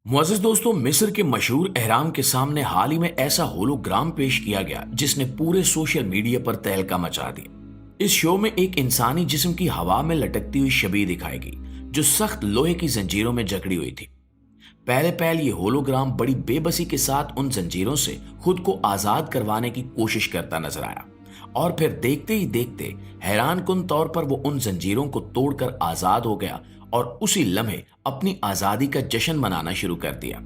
मुअज़्ज़िज़ दोस्तों, मिस्र के मशहूर अहराम के सामने हाल ही में ऐसा होलोग्राम पेश किया गया जिसने पूरे सोशल मीडिया पर तहलका मचा दिया। इस शो में एक इंसानी जिस्म की हवा में लटकती हुई छवि दिखाई गई जो सख्त लोहे की जंजीरों में जकड़ी हुई थी। पहले पहल ये होलोग्राम बड़ी बेबसी के साथ उन जंजीरों से खुद को आजाद करवाने की कोशिश करता नजर आया और फिर देखते ही देखते हैरानकुन तौर पर वो उन जंजीरों को तोड़कर आजाद हो गया और उसी लम्हे अपनी आजादी का जश्न मनाना शुरू कर दिया।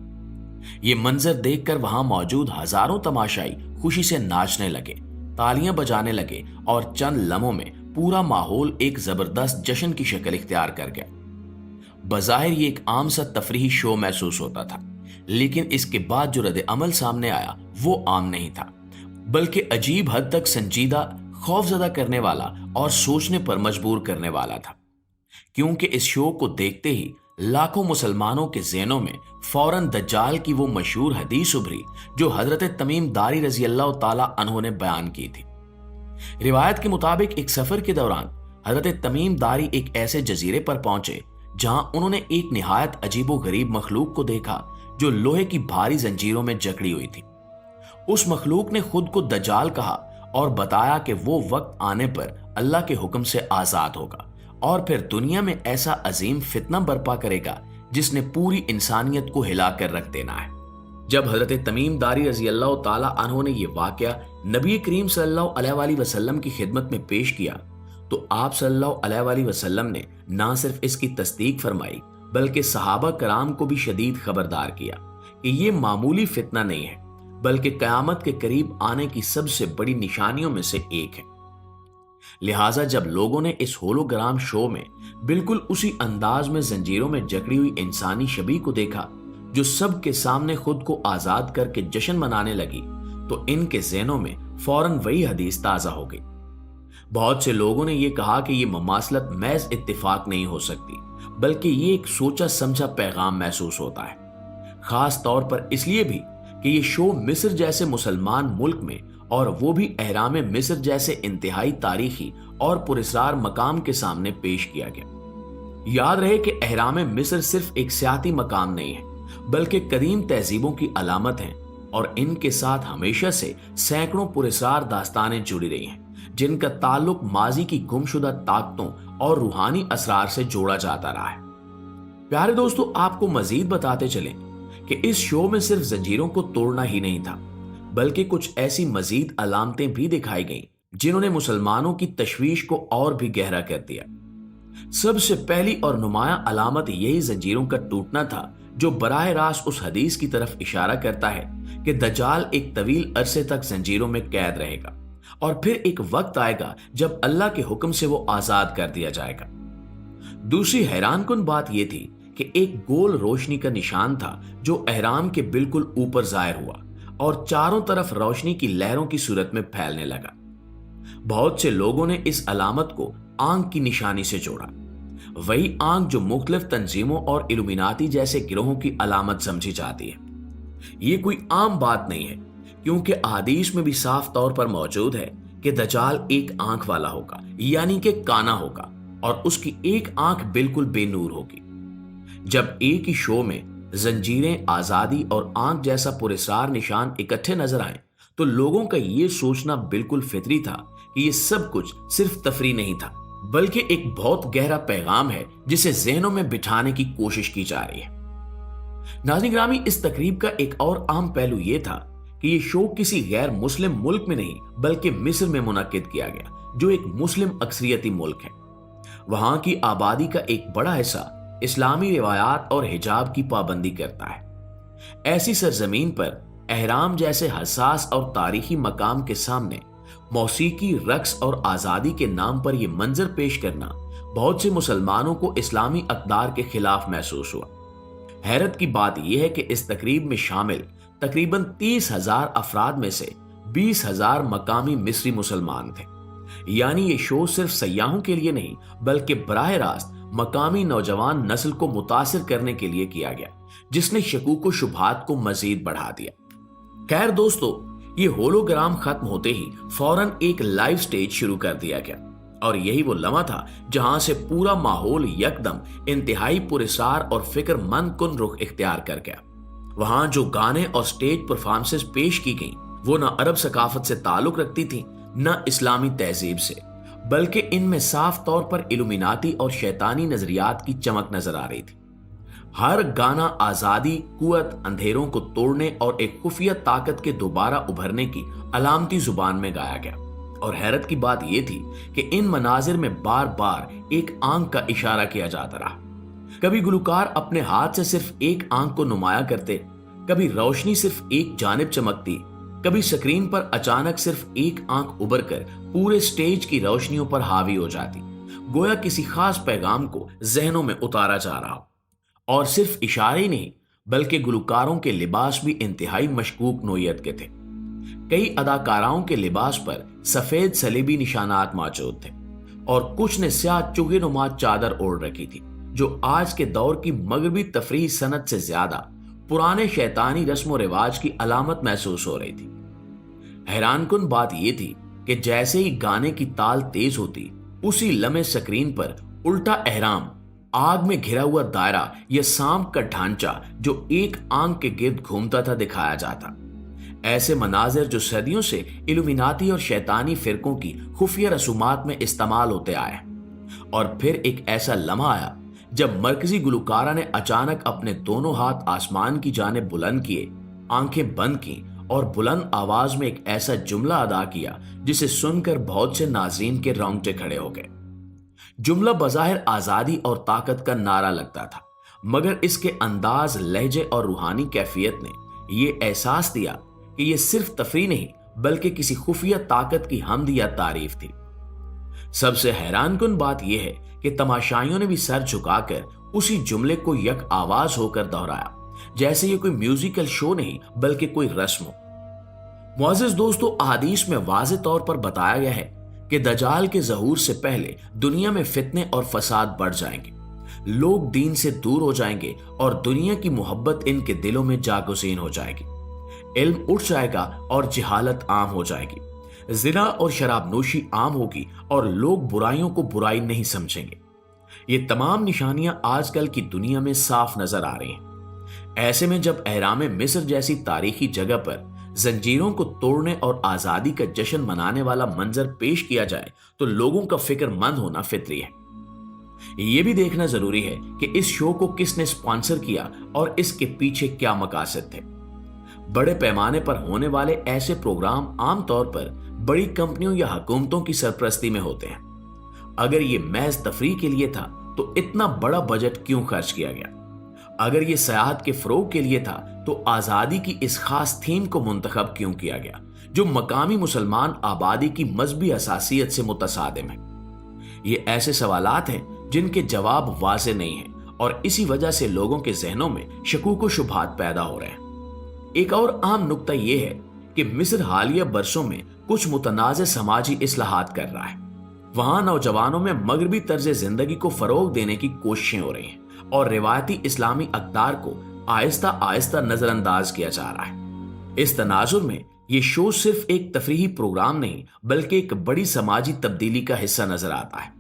ये मंजर देखकर वहां मौजूद हजारों तमाशाई खुशी से नाचने लगे, तालियां बजाने लगे और चंद लम्हों में पूरा माहौल एक जबरदस्त जश्न की शक्ल इख्तियार कर गया। बज़ाहिर ये एक आम सा तफरीही शो महसूस होता था, लेकिन इसके बाद जो रद्द अमल सामने आया वो आम नहीं था, बल्कि अजीब हद तक संजीदा, खौफजदा करने वाला और सोचने पर मजबूर करने वाला था। क्योंकि इस शो को देखते ही लाखों मुसलमानों के ज़हनों में फौरन दज्जाल की वो मशहूर हदीस उभरी जो हजरत तमीम दारी रजी अल्लाह ताला अन्हु ने बयान की थी। रिवायत के मुताबिक एक सफर के दौरान हजरत तमीम दारी एक ऐसे जजीरे पर पहुंचे जहां उन्होंने एक निहायत अजीबो गरीब मखलूक को देखा जो लोहे की भारी जंजीरों में जकड़ी हुई थी। उस मखलूक ने खुद को दज्जाल कहा और बताया कि वो वक्त आने पर अल्लाह के हुक्म से आजाद होगा और फिर दुनिया में ऐसा अजीम फितना बर्पा करेगा जिसने पूरी इंसानियत को हिलाकर रख देना है। जब हजरत तमीम दारी रजी अल्लाह ताला अन्हु ने यह वाकया नबी करीम सल्लल्लाहु अलैहि वसल्लम की खिदमत में पेश किया तो आप सल्लल्लाहु अलैहि वसल्लम ने ना सिर्फ इसकी तस्दीक फरमाई बल्कि सहाबा कराम को भी शदीद खबरदार किया कि यह मामूली फितना नहीं है बल्कि कयामत के करीब आने की सबसे बड़ी निशानियों में से एक है। लिहाजा जब लोगों ने इस होलोग्राम शो में बिल्कुल उसी अंदाज में जंजीरों में जकड़ी हुई इंसानी छवि को देखा जो सबके सामने खुद को आजाद करके जश्न मनाने लगी, तो इनके ज़हनों में फौरन वही हदीस ताजा हो गई। बहुत से लोगों ने यह कहा कि यह मुमासलत महज इत्तिफाक नहीं हो सकती बल्कि ये एक सोचा समझा पैगाम महसूस होता है, खास तौर पर इसलिए भी कि यह शो मिस्र जैसे मुसलमान मुल्क में और वो भी अहराम मिस्र जैसे इंतहाई तारीखी और पुरस्कार मकाम के सामने पेश किया गया। याद रहे कि अहराम मिस्र सिर्फ एक सियाती मकाम नहीं है बल्कि कदीम तहजीबों की अलामत है और इनके साथ हमेशा से सैकड़ों पुरस्कार दास्तानें जुड़ी रही हैं जिनका ताल्लुक माजी की गुमशुदा ताकतों और रूहानी असरार से जोड़ा जाता रहा है। प्यारे दोस्तों, आपको मजीद बताते चलें कि इस शो में सिर्फ जंजीरों को तोड़ना ही नहीं था बल्कि कुछ ऐसी मजीद अलामतें भी दिखाई गईं जिन्होंने मुसलमानों की तशवीश को और भी गहरा कर दिया। सबसे पहली और नुमाया अलामत यही जंजीरों का टूटना था जो बराह रास्त उस हदीस की तरफ इशारा करता है कि दज्जाल एक तवील अरसे तक जंजीरों में कैद रहेगा और फिर एक वक्त आएगा जब अल्लाह के हुक्म से वो आजाद कर दिया जाएगा। दूसरी हैरानकुन बात यह थी कि एक गोल रोशनी का निशान था जो अहराम के बिल्कुल ऊपर जाहिर हुआ और चारों तरफ रोशनी की लहरों की सूरत में फैलने लगा। बहुत से लोगों ने इस अलामत को आंख की निशानी से जोड़ा, वही आंख जो मुख्तलिफ तंजीमों और इल्यूमिनाती जैसे गिरोहों की अलामत समझी जाती है। ये कोई आम बात नहीं है क्योंकि अहादीस में भी साफ तौर पर मौजूद है कि दज्जाल एक आंख वाला होगा, यानी कि काना होगा और उसकी एक आंख बिल्कुल बेनूर होगी। जब एक ही शो में जंजीरें, आजादी और आंख जैसा पुरस्कार निशान इकट्ठे नजर आए तो लोगों का यह सोचना बिल्कुल फितरी था कि यह सब कुछ सिर्फ तफरी नहीं था बल्कि एक बहुत गहरा पैगाम है जिसे ज़हनों में बिठाने की कोशिश की जा रही है। नाज़रीन ग्रामी, इस तकरीब का एक और आम पहलू यह था कि यह शो किसी गैर मुस्लिम मुल्क में नहीं बल्कि मिस्र में मुनक्किद किया गया जो एक मुस्लिम अक्सरियती मुल्क है। वहां की आबादी का एक बड़ा हिस्सा इस्लामी रिवायात और हिजाब की पाबंदी करता है। ऐसी सरजमीन पर अहराम जैसे हसास और तारीखी मकाम के सामने मौसीकी, रक्स और आजादी के नाम पर यह मंजर पेश करना बहुत से मुसलमानों को इस्लामी अक़दार के खिलाफ महसूस हुआ। हैरत की बात यह है कि इस तकरीब में शामिल तकरीबन 30,000 अफराद में से 20,000 मकामी मिस्री मुसलमान थे। यानी ये शो सिर्फ सयाहों के लिए नहीं बल्कि बराह रास्त मकामी नौजवान नस्ल को मुतासिर करने के लिए किया गया, जिसने शकूक व शुबहात को मजीद बढ़ा दिया। खैर दोस्तों, ये होलोग्राम खत्म होते ही फौरन एक लाइव स्टेज शुरू कर दिया गया और यही वो लम्हा था जहां से पूरा माहौल यकदम इंतहाई पुरस्कार और फिक्रमंद कुन रुख इख्तियार कर गया। वहां जो गाने और स्टेज परफॉर्मेंसेस पेश की गईं, वो न अरब सकाफत से ताल्लुक रखती थी न इस्लामी तहजीब से, बल्कि इनमें साफ तौर पर इल्यूमिनाती और शैतानी नजरियात की चमक नजर आ रही थी। हर गाना आजादी, कुव्वत, अंधेरों को तोड़ने और एक खुफिया ताकत के दोबारा उभरने की अलामती जुबान में गाया गया। और हैरत की बात यह थी कि इन मनाजिर में बार बार एक आंख का इशारा किया जाता रहा। कभी गुलकार अपने हाथ से सिर्फ एक आंख को नुमाया करते, कभी रोशनी सिर्फ एक जानिब चमकती, कभी स्क्रीन पर अचानक सिर्फ एक आंख उभर कर पूरे स्टेज की रोशनियों पर हावी हो जाती, गोया किसी खास पैगाम को जहनों में उतारा जा रहा हो। और सिर्फ इशारे ही नहीं, बल्कि गुलकारों के लिबास भी इंतहाई मशकूक नोयत के थे। कई अदाकाराओं के लिबास पर सफेद सलीबी निशानात मौजूद थे और कुछ ने स्याह चुगेनुमा चादर ओढ़ रखी थी, जो आज के दौर की मगरबी तफरीह सनत से ज्यादा पुराने शैतानी रस्म रिवाज की अलामत महसूस हो रही थी। हैरानकुन बात यह थी कि जैसे ही गाने की ताल तेज होती, उसी लम्हे स्क्रीन पर उल्टा एहराम, आग में घिरा हुआ दायरा या सांप का ढांचा जो एक आंख के गिर्द घूमता था दिखाया जाता। ऐसे मनाजिर जो सदियों से इल्यूमिनाती और शैतानी फिरकों की खुफिया रसूमात में इस्तेमाल होते आए। और फिर एक ऐसा लम्हा आया जब मरकजी गुलकारा ने अचानक अपने दोनों हाथ आसमान की जानिब बुलंद किए, आंखें बंद की और बुलंद आवाज में एक ऐसा जुमला अदा किया जिसे सुनकर बहुत से नाज़रीन के रोंगटे खड़े हो गए। जुमला बज़ाहिर आजादी और ताकत का नारा लगता था, मगर इसके अंदाज, लहजे और रूहानी कैफियत ने यह एहसास दिया कि यह सिर्फ तफरीह नहीं, बल्कि किसी खुफिया ताकत की हमद या तारीफ थी। सबसे हैरानकुन बात यह है कि तमाशाइयों ने भी सर झुकाकर उसी जुमले को यक आवाज होकर दोहराया, जैसे ये कोई म्यूजिकल शो नहीं बल्कि कोई रस्म हो। मुअज़्ज़िज़ दोस्तों, अहादीस में वाज़ेह तौर पर बताया गया है कि दजाल के ज़हूर से पहले दुनिया में फितने और फसाद बढ़ जाएंगे, लोग दीन से दूर हो जाएंगे और दुनिया की मोहब्बत इनके दिलों में जागुज़ीन हो जाएगी, इल्म उठ जाएगा और जहालत आम हो जाएगी, जिना और शराबनोशी आम होगी और लोग बुराइयों को बुराई नहीं समझेंगे। ये तमाम निशानियां आजकल की दुनिया में साफ नजर आ रही हैं। ऐसे में जब एहराम मिस्र जैसी तारीखी जगह पर जंजीरों को तोड़ने और आजादी का जश्न मनाने वाला मंजर पेश किया जाए, तो लोगों का फिक्रमंद होना फितरी है। यह भी देखना जरूरी है कि इस शो को किसने स्पॉन्सर किया और इसके पीछे क्या मकासद थे। बड़े पैमाने पर होने वाले ऐसे प्रोग्राम आमतौर पर बड़ी कंपनियों या हुकूमतों की सरपरस्ती में होते हैं। अगर ये महज तफरीह के लिए था तो इतना बड़ा बजट क्यों खर्च किया गया? अगर ये सयाहत के फरोग के लिए था तो आजादी की इस खास थीम को मुंतखब क्यों किया गया, जो मकामी मुसलमान आबादी की मजहबी हसासियत से मुतसादिम है? ये ऐसे सवालात हैं जिनके जवाब वाज़ेह नहीं है और इसी वजह से लोगों के जहनों में शकूक व शुबहात पैदा हो रहे हैं। एक और अहम नुक्ता यह है कि मिस्र हालिया बरसों में कुछ मुतनाज़ समाजी इस्लाहात कर रहा है। वहां नौजवानों में मगरबी तर्ज जिंदगी को फरोग देने की कोशिशें हो रही हैं और रिवायती इस्लामी अक़दार को आहिस्ता आहिस्ता नजरअंदाज किया जा रहा है। इस तनाजुर में ये शो सिर्फ एक तफरीही प्रोग्राम नहीं, बल्कि एक बड़ी समाजी तब्दीली का हिस्सा नजर आता है।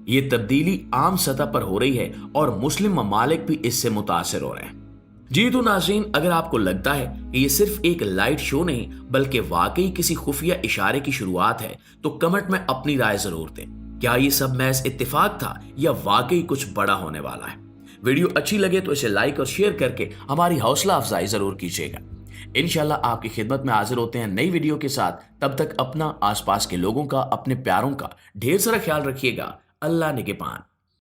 ये तब्दीली आम सतह पर हो रही है और मुस्लिम ममालिक भी इससे मुतासिर हो रहे हैं। जी तो नाज़रीन, अगर आपको लगता है कि ये सिर्फ एक लाइट शो नहीं बल्कि वाकई किसी खुफिया इशारे की शुरुआत है, तो कमेंट में अपनी राय जरूर दें। क्या ये सब महज इत्तेफाक था या वाकई कुछ बड़ा होने वाला है? वीडियो अच्छी लगे तो इसे लाइक और शेयर करके हमारी हौसला अफजाई जरूर कीजिएगा। इंशाल्लाह आपकी खिदमत में हाजिर होते हैं नई वीडियो के साथ। तब तक अपना, आसपास के लोगों का, अपने प्यारों का ढेर सारा ख्याल रखिएगा। अल्लाह निगहबान।